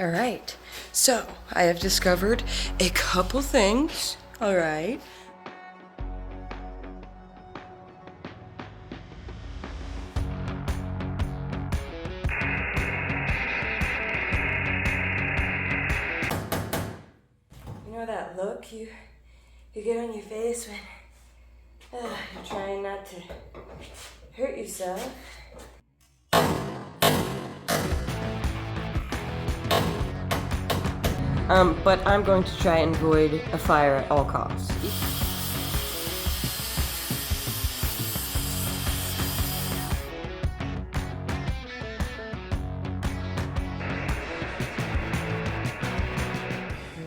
Alright, so I have discovered a couple things. Alright. You know that look you get on your face when you're trying not to hurt yourself? But I'm going to try and avoid a fire at all costs.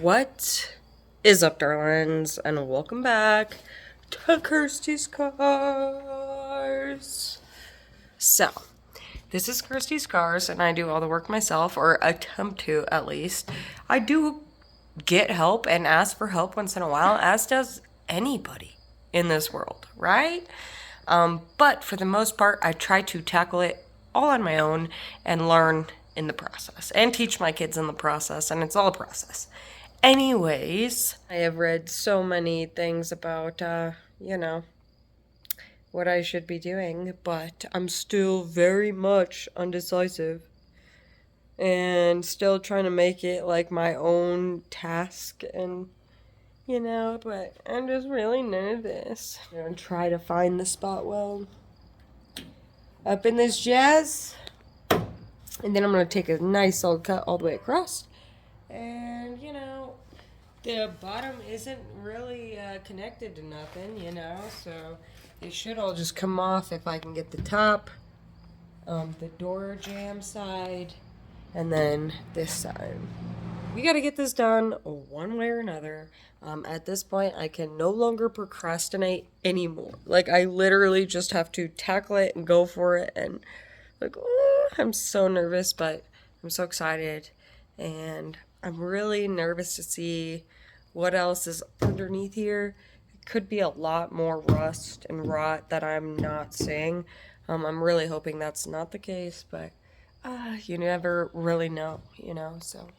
What is up, darlings, and welcome back to Kirsties'Karz. So, this is Kirsties'Karz, and I do all the work myself, or attempt to at least. I do get help and ask for help once in a while, as does anybody in this world, right? But for the most part, I try to tackle it all on my own and learn in the process, and teach my kids in the process, and it's all a process. Anyways, I have read so many things about, what I should be doing, but I'm still very much undecisive and still trying to make it like my own task, and but I'm just really nervous. I'm gonna try to find the spot weld up in this jazz, and then I'm gonna take a nice solid cut all the way across, and the bottom isn't really connected to nothing, so it should all just come off if I can get the top, the door jamb side, and then this side. We gotta get this done one way or another. At this point, I can no longer procrastinate anymore. Like, I literally just have to tackle it and go for it, and I'm so nervous, but I'm so excited, and I'm really nervous to see what else is underneath here. It could be a lot more rust and rot that I'm not seeing. I'm really hoping that's not the case, but you never really know, so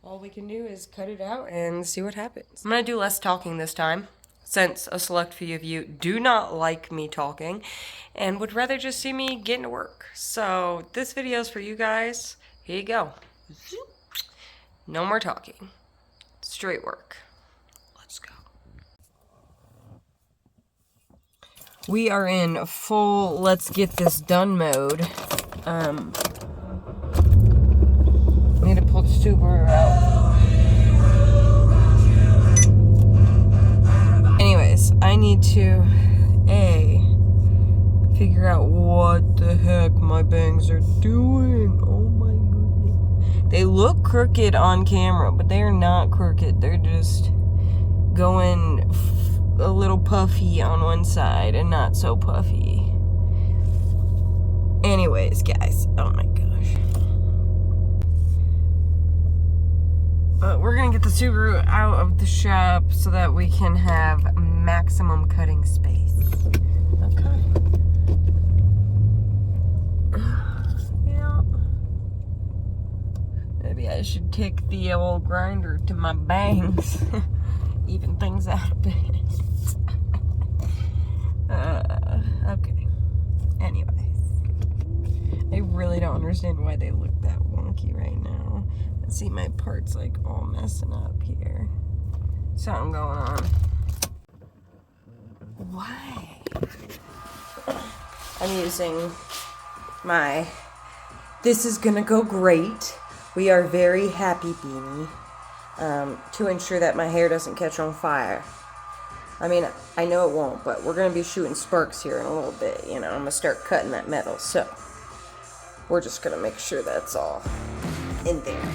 all we can do is cut it out and see what happens. I'm gonna do less talking this time, since a select few of you do not like me talking and would rather just see me getting to work. So this video is for you guys. Here you go. No more talking. Straight work. Let's go. We are in full let's get this done mode. Need to pull the super out. Anyways, I need to figure out what the heck my bangs are doing. Oh my goodness. They look crooked on camera, but they are not crooked. They're just going a little puffy on one side and not so puffy. Anyways, guys, oh my gosh. We're gonna get the Subaru out of the shop so that we can have maximum cutting space. Okay. Yeah. Maybe I should take the old grinder to my bangs. Even things out a bit. Okay. Anyways. I really don't understand why they look that wonky right now. See, my part's like all messing up here. Something going on. Why? I'm using my "This is gonna go great, we are very happy" beanie to ensure that my hair doesn't catch on fire. I mean, I know it won't, but we're gonna be shooting sparks here in a little bit. I'm gonna start cutting that metal, so we're just gonna make sure that's all in there,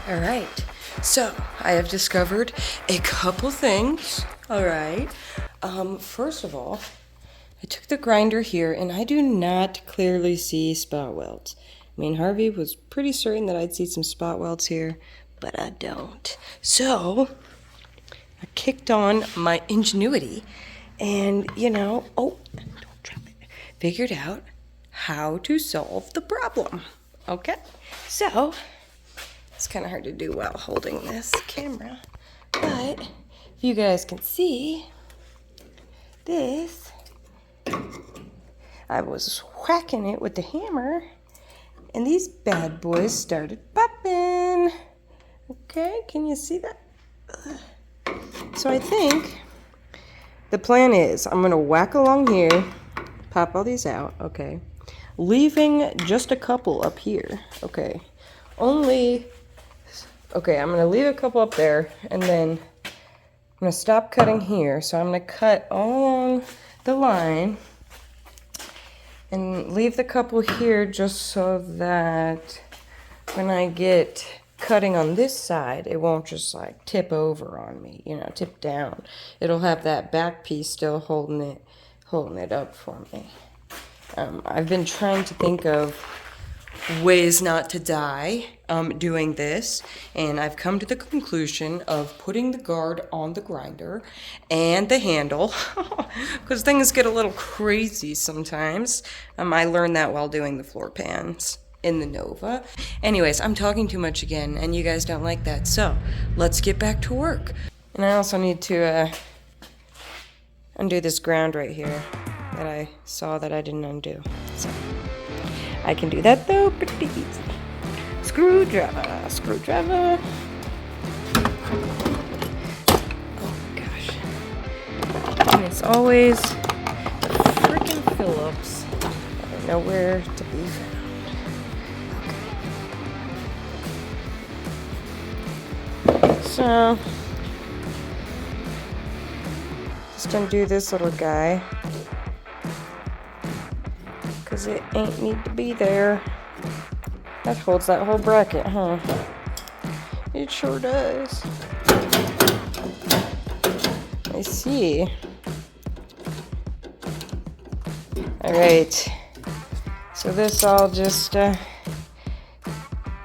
All right, so I have discovered a couple things. All right, first of all, I took the grinder here and I do not clearly see spot welds. I mean, Harvey was pretty certain that I'd see some spot welds here, but I don't. So I kicked on my ingenuity and, oh, don't drop it, figured out how to solve the problem. Okay, so it's kind of hard to do while holding this camera, but if you guys can see this, I was whacking it with the hammer and these bad boys started popping. Okay, can you see that? So I think the plan is I'm gonna whack along here, pop all these out, okay, leaving just a couple up here, okay. I'm gonna leave a couple up there and then I'm gonna stop cutting here. So I'm gonna cut all along the line and leave the couple here just so that when I get cutting on this side, it won't just like tip over on me, tip down. It'll have that back piece still holding it up for me. I've been trying to think of ways not to die doing this, and I've come to the conclusion of putting the guard on the grinder and the handle because things get a little crazy sometimes. I learned that while doing the floor pans in the Nova. Anyways, I'm talking too much again and you guys don't like that, so let's get back to work. And I also need to undo this ground right here that I saw that I didn't undo, so I can do that though pretty easy. Screwdriver. Oh gosh. And it's always the freaking Phillips. Nowhere to be found. Okay. So, just undo this little guy. Because it ain't need to be there. That holds that whole bracket, huh? It sure does. I see. Alright. So this all just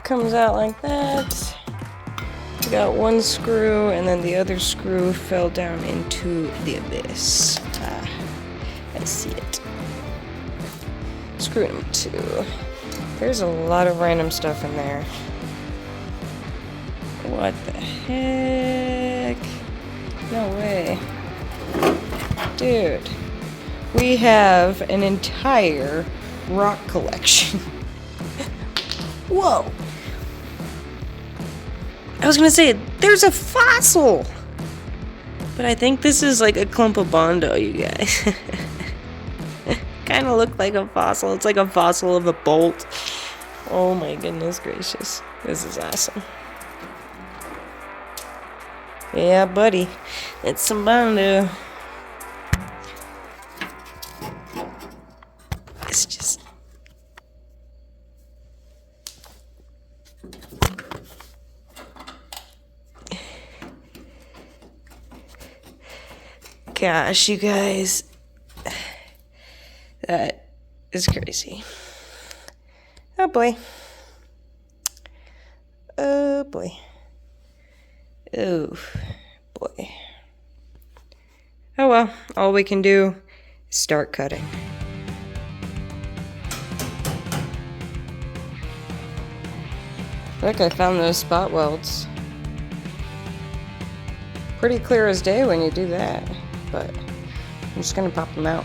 comes out like that. We got one screw and then the other screw fell down into the abyss. I see it. Screw number 2. There's a lot of random stuff in there. What the heck? No way. Dude. We have an entire rock collection. Whoa. I was gonna say, there's a fossil! But I think this is like a clump of Bondo, you guys. Kind of look like a fossil. It's like a fossil of a bolt. Oh my goodness gracious. This is awesome. Yeah, buddy. It's some Bondo. It's just... Gosh, you guys. That is crazy. Oh boy. Oh boy. Oh boy. Oh well, all we can do is start cutting. Look, I found those spot welds. Pretty clear as day when you do that, but I'm just gonna pop them out.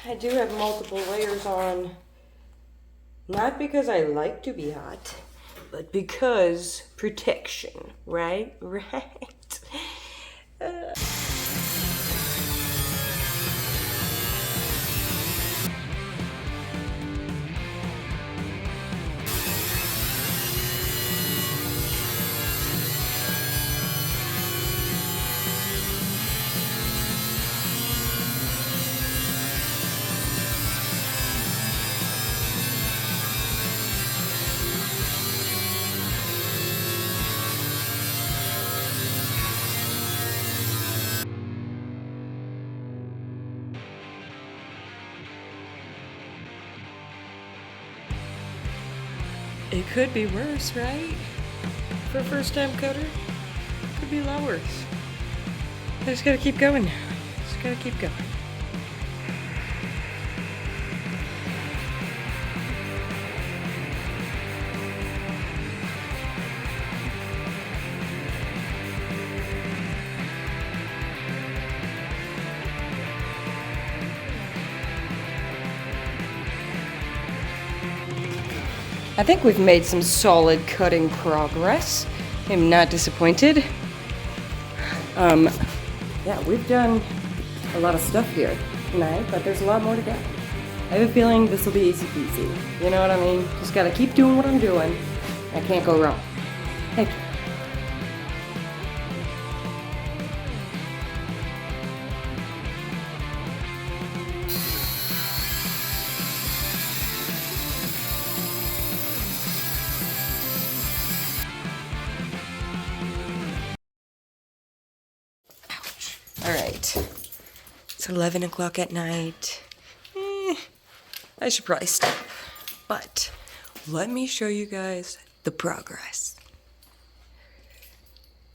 I do have multiple layers on, not because I like to be hot, but because protection, right? Right. It could be worse, right? For a first-time cutter, could be a lot worse. I just gotta keep going now. Just gotta keep going. I think we've made some solid cutting progress. I'm not disappointed. Yeah, we've done a lot of stuff here tonight, but there's a lot more to go. I have a feeling this will be easy peasy. You know what I mean? Just gotta keep doing what I'm doing. I can't go wrong. Thank you. All right, it's 11 o'clock at night. I should probably stop, but let me show you guys the progress.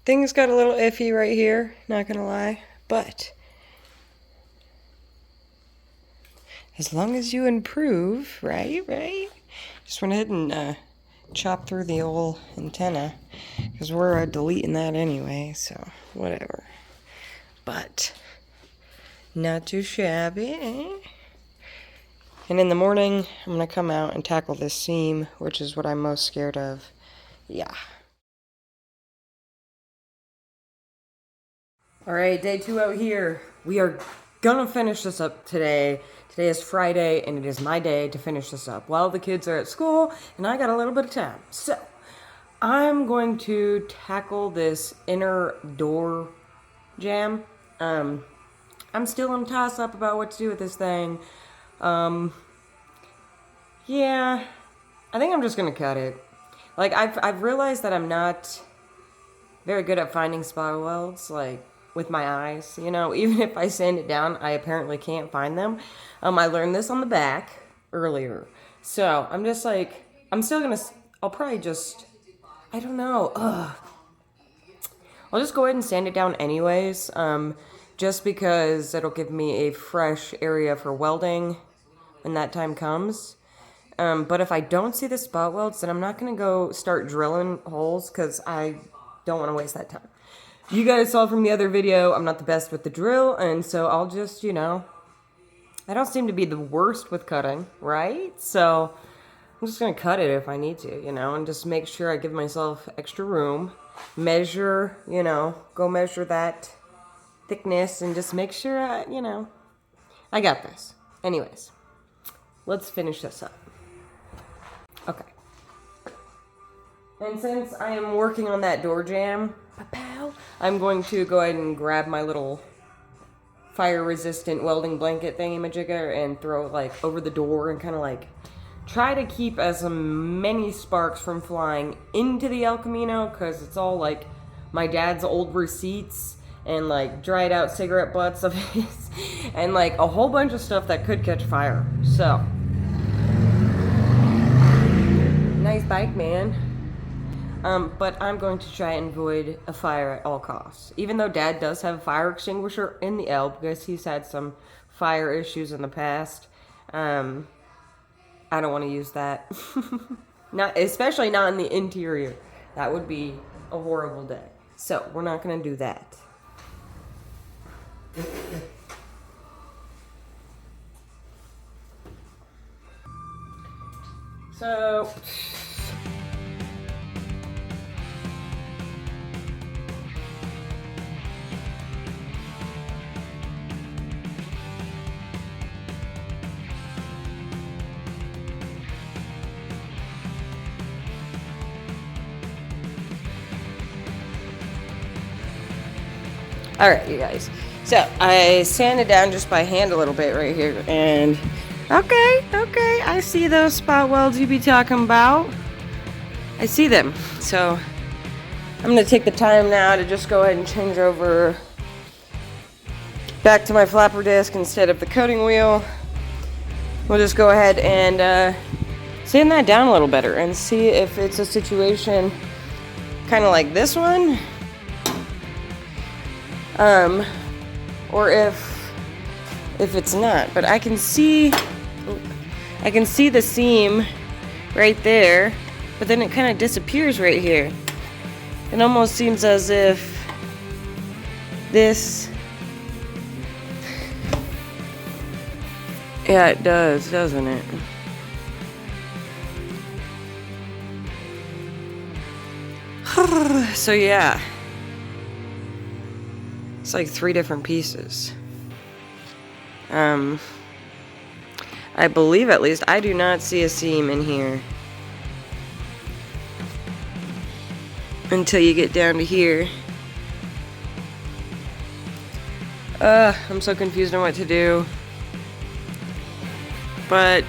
Things got a little iffy right here, not gonna lie, but as long as you improve, right? Just went ahead and chopped through the old antenna, because we're deleting that anyway, so whatever. But not too shabby, eh? And in the morning, I'm gonna come out and tackle this seam, which is what I'm most scared of. Yeah. All right, day 2 out here. We are gonna finish this up today. Today is Friday, and it is my day to finish this up while the kids are at school, and I got a little bit of time. So, I'm going to tackle this inner door jam. I'm still in a toss-up about what to do with this thing. Yeah, I think I'm just gonna cut it. Like, I've realized that I'm not very good at finding spot welds, like, with my eyes. You know, even if I sand it down, I apparently can't find them. I learned this on the back earlier. So, I'm just like, I'll probably just, I don't know, I'll just go ahead and sand it down anyways, just because it'll give me a fresh area for welding when that time comes. But if I don't see the spot welds, then I'm not going to go start drilling holes, because I don't want to waste that time. You guys saw from the other video, I'm not the best with the drill, and so I'll just, you know, I don't seem to be the worst with cutting, right? So I'm just going to cut it if I need to, you know, and just make sure I give myself extra room. Measure, you know, go measure that thickness and just make sure I, you know, I got this. Anyways, let's finish this up. Okay. And since I am working on that door jam, I'm going to go ahead and grab my little fire-resistant welding blanket thingy-majigger and throw it, like, over the door and kind of, like, try to keep as many sparks from flying into the El Camino, because it's all, like, my dad's old receipts and, like, dried out cigarette butts of his and, like, a whole bunch of stuff that could catch fire. So, nice bike, man. But I'm going to try and avoid a fire at all costs. Even though Dad does have a fire extinguisher in the L, because he's had some fire issues in the past, I don't want to use that. Especially not in the interior. That would be a horrible day. So, we're not going to do that. So all right, you guys. So I sanded down just by hand a little bit right here, and okay, I see those spot welds you be talking about. I see them. So I'm gonna take the time now to just go ahead and change over back to my flapper disc instead of the coating wheel. We'll just go ahead and sand that down a little better and see if it's a situation kind of like this one. Or if it's not, but I can see the seam right there, but then it kind of disappears right here. It almost seems as if this, yeah, it does, doesn't it? So yeah. It's like 3 different pieces. I believe, at least, I do not see a seam in here until you get down to here. I'm so confused on what to do. But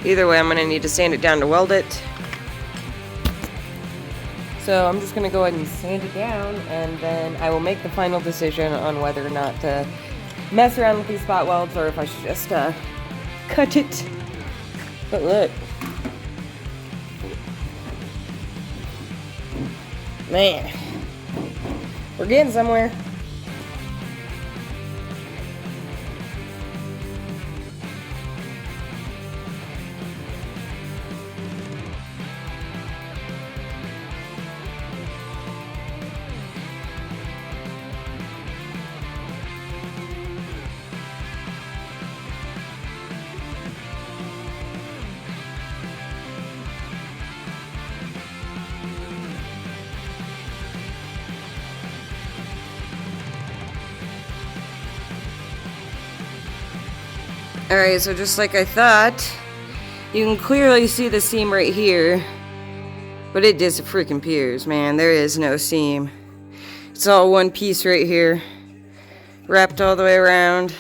either way, I'm gonna need to sand it down to weld it. So I'm just gonna go ahead and sand it down, and then I will make the final decision on whether or not to mess around with these spot welds or if I should just cut it. But look, man, we're getting somewhere. Alright, so just like I thought, you can clearly see the seam right here, but it dis-freaking-pears, man. There is no seam. It's all one piece right here, wrapped all the way around.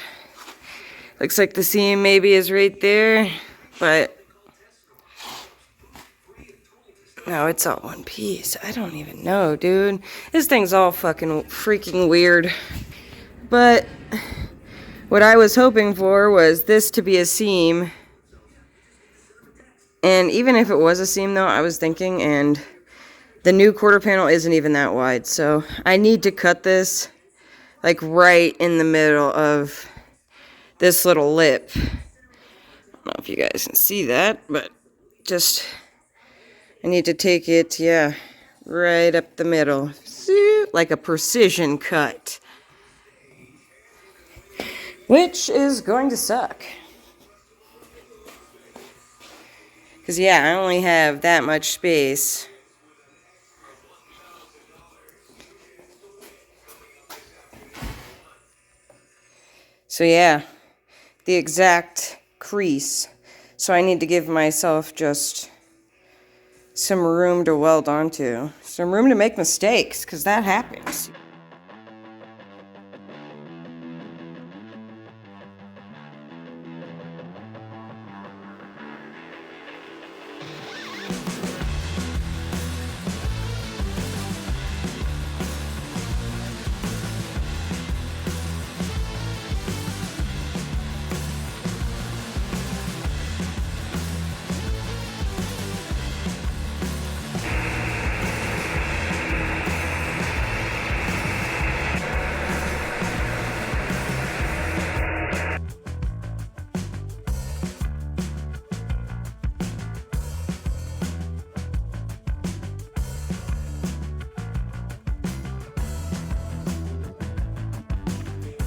Looks like the seam maybe is right there, but no, it's all one piece. I don't even know, dude. This thing's all fucking freaking weird. But what I was hoping for was this to be a seam. And even if it was a seam, though, I was thinking, and the new quarter panel isn't even that wide. So I need to cut this, like, right in the middle of this little lip. I don't know if you guys can see that, but just, I need to take it, yeah, right up the middle. See? Like a precision cut. Which is going to suck. Because, yeah, I only have that much space. So, yeah, the exact crease. So I need to give myself just some room to weld onto. Some room to make mistakes, because that happens.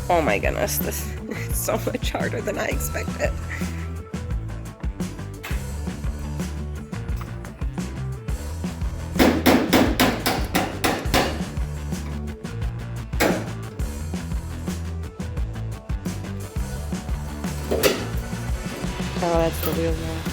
Oh my goodness, this is so much harder than I expected. Oh, that's the wheel now.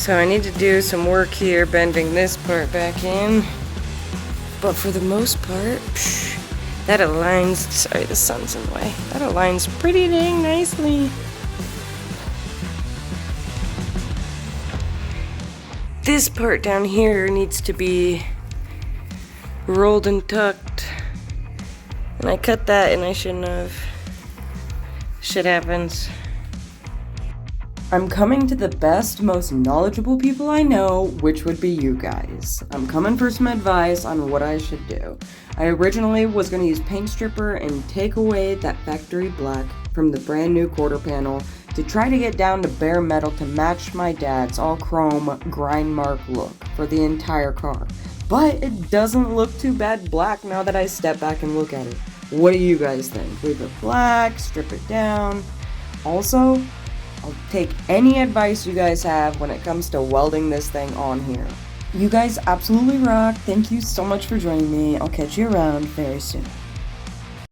So I need to do some work here bending this part back in. But for the most part, that aligns, sorry the sun's in the way, that aligns pretty dang nicely. This part down here needs to be rolled and tucked. And I cut that and I shouldn't have. Shit happens. I'm coming to the best, most knowledgeable people I know, which would be you guys. I'm coming for some advice on what I should do. I originally was going to use paint stripper and take away that factory black from the brand new quarter panel to try to get down to bare metal to match my dad's all chrome grind mark look for the entire car. But it doesn't look too bad black now that I step back and look at it. What do you guys think? Leave it black, strip it down. Also, I'll take any advice you guys have when it comes to welding this thing on here. You guys absolutely rock. Thank you so much for joining me. I'll catch you around very soon.